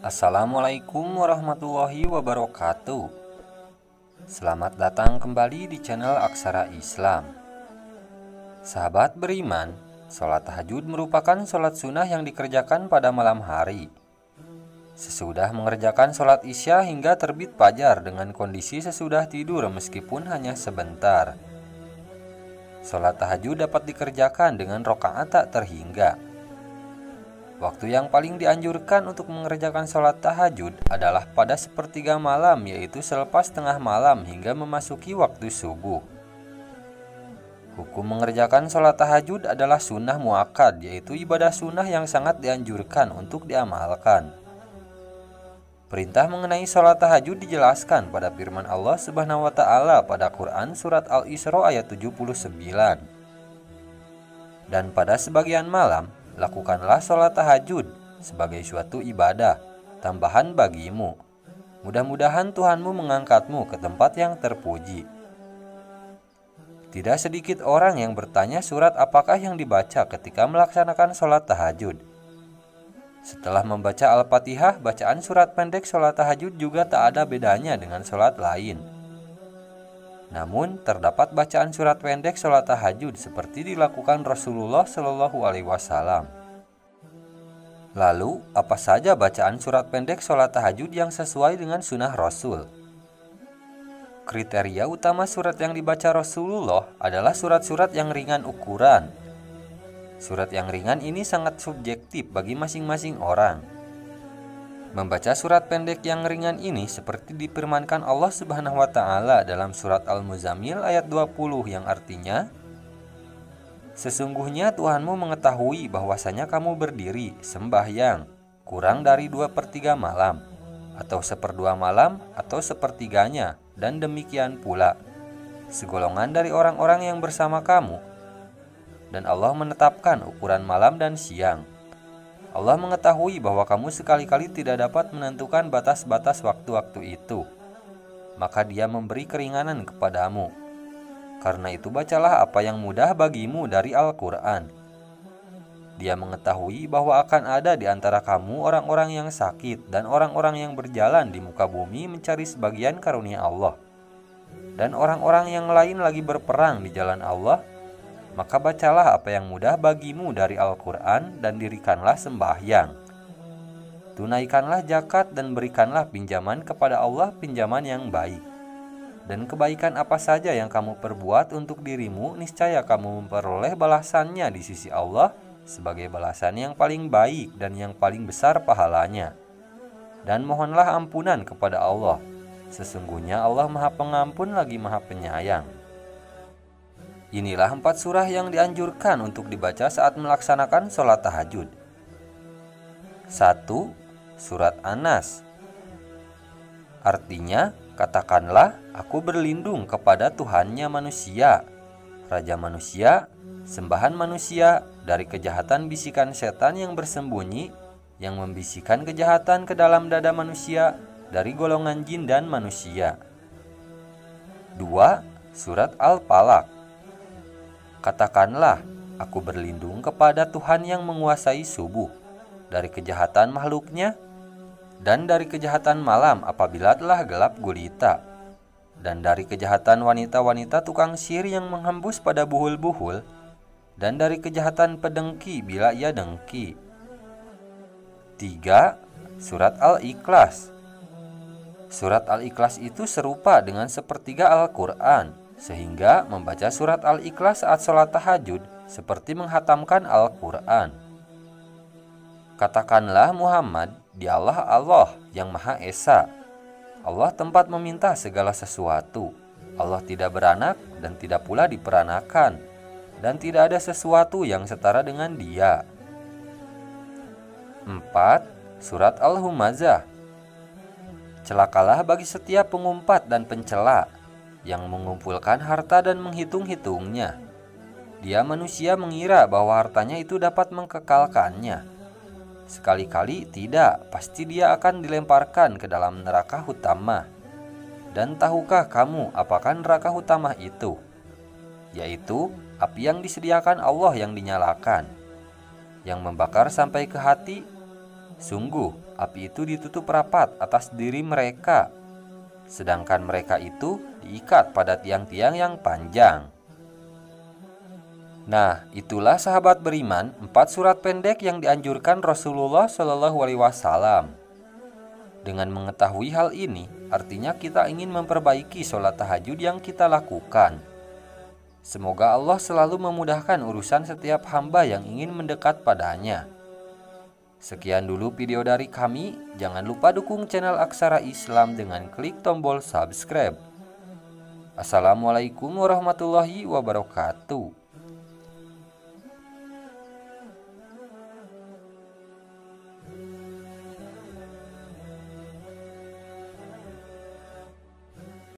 Assalamualaikum warahmatullahi wabarakatuh. Selamat datang kembali di channel Aksara Islam. Sahabat beriman, sholat tahajud merupakan sholat sunnah yang dikerjakan pada malam hari. Sesudah mengerjakan sholat isya hingga terbit fajar dengan kondisi sesudah tidur meskipun hanya sebentar. Sholat tahajud dapat dikerjakan dengan rakaat tak terhingga. Waktu yang paling dianjurkan untuk mengerjakan sholat tahajud adalah pada sepertiga malam, yaitu selepas tengah malam hingga memasuki waktu subuh. Hukum mengerjakan sholat tahajud adalah sunnah muakkad, yaitu ibadah sunnah yang sangat dianjurkan untuk diamalkan. Perintah mengenai sholat tahajud dijelaskan pada firman Allah Subhanahu wa Ta'ala pada Quran Surat Al-Isra ayat 79. Dan pada sebagian malam, lakukanlah sholat tahajud sebagai suatu ibadah tambahan bagimu. Mudah-mudahan Tuhanmu mengangkatmu ke tempat yang terpuji. Tidak sedikit orang yang bertanya surat apakah yang dibaca ketika melaksanakan sholat tahajud. Setelah membaca Al-Fatihah, bacaan surat pendek sholat tahajud juga tak ada bedanya dengan sholat lain. Namun, terdapat bacaan surat pendek sholat tahajud seperti dilakukan Rasulullah Shallallahu Alaihi Wasallam. Lalu, apa saja bacaan surat pendek sholat tahajud yang sesuai dengan sunnah Rasul? Kriteria utama surat yang dibaca Rasulullah adalah surat-surat yang ringan ukuran. Surat yang ringan ini sangat subjektif bagi masing-masing orang. Membaca surat pendek yang ringan ini seperti difirmankan Allah Subhanahu wa Ta'ala dalam surat Al-Muzammil ayat 20 yang artinya, sesungguhnya Tuhanmu mengetahui bahwasanya kamu berdiri sembahyang kurang dari 2/3 malam, atau 1/2 malam, atau sepertiganya, dan demikian pula segolongan dari orang-orang yang bersama kamu. Dan Allah menetapkan ukuran malam dan siang. Allah mengetahui bahwa kamu sekali-kali tidak dapat menentukan batas-batas waktu-waktu itu, maka Dia memberi keringanan kepadamu. Karena itu bacalah apa yang mudah bagimu dari Al-Quran. Dia mengetahui bahwa akan ada di antara kamu orang-orang yang sakit dan orang-orang yang berjalan di muka bumi mencari sebagian karunia Allah, dan orang-orang yang lain lagi berperang di jalan Allah. Maka bacalah apa yang mudah bagimu dari Al-Quran dan dirikanlah sembahyang. Tunaikanlah zakat dan berikanlah pinjaman kepada Allah pinjaman yang baik. Dan kebaikan apa saja yang kamu perbuat untuk dirimu, niscaya kamu memperoleh balasannya di sisi Allah sebagai balasan yang paling baik dan yang paling besar pahalanya. Dan mohonlah ampunan kepada Allah. Sesungguhnya Allah Maha Pengampun lagi Maha Penyayang. Inilah 4 surah yang dianjurkan untuk dibaca saat melaksanakan sholat tahajud. 1. Surat An-Nas. Artinya, katakanlah, aku berlindung kepada Tuhannya manusia, Raja manusia, sembahan manusia, dari kejahatan bisikan setan yang bersembunyi, yang membisikkan kejahatan ke dalam dada manusia, dari golongan jin dan manusia. 2. Surat Al-Falaq. Katakanlah, aku berlindung kepada Tuhan yang menguasai subuh, dari kejahatan makhluknya, dan dari kejahatan malam apabila telah gelap gulita, dan dari kejahatan wanita-wanita tukang sihir yang menghembus pada buhul-buhul, dan dari kejahatan pedengki bila ia dengki. 3. Surat Al-Ikhlas. Surat Al-Ikhlas itu serupa dengan sepertiga Al-Quran, sehingga membaca surat Al-Ikhlas saat sholat tahajud seperti menghatamkan Al-Quran. Katakanlah Muhammad, dialah Allah yang Maha Esa. Allah tempat meminta segala sesuatu. Allah tidak beranak dan tidak pula diperanakan, dan tidak ada sesuatu yang setara dengan Dia. 4. Surat Al-Humazah. Celakalah bagi setiap pengumpat dan pencela yang mengumpulkan harta dan menghitung-hitungnya. Dia manusia mengira bahwa hartanya itu dapat mengkekalkannya. Sekali-kali tidak, pasti dia akan dilemparkan ke dalam neraka hutama. Dan tahukah kamu apakah neraka hutama itu? Yaitu api yang disediakan Allah yang dinyalakan, yang membakar sampai ke hati, Sungguh, api itu ditutup rapat atas diri mereka, sedangkan mereka itu diikat pada tiang-tiang yang panjang. Nah, itulah sahabat beriman, 4 surat pendek yang dianjurkan Rasulullah Shallallahu Alaihi Wasallam. Dengan mengetahui hal ini, artinya kita ingin memperbaiki sholat tahajud yang kita lakukan. Semoga Allah selalu memudahkan urusan setiap hamba yang ingin mendekat padanya. Sekian dulu video dari kami. Jangan lupa dukung channel Aksara Islam dengan klik tombol subscribe. Assalamualaikum warahmatullahi wabarakatuh.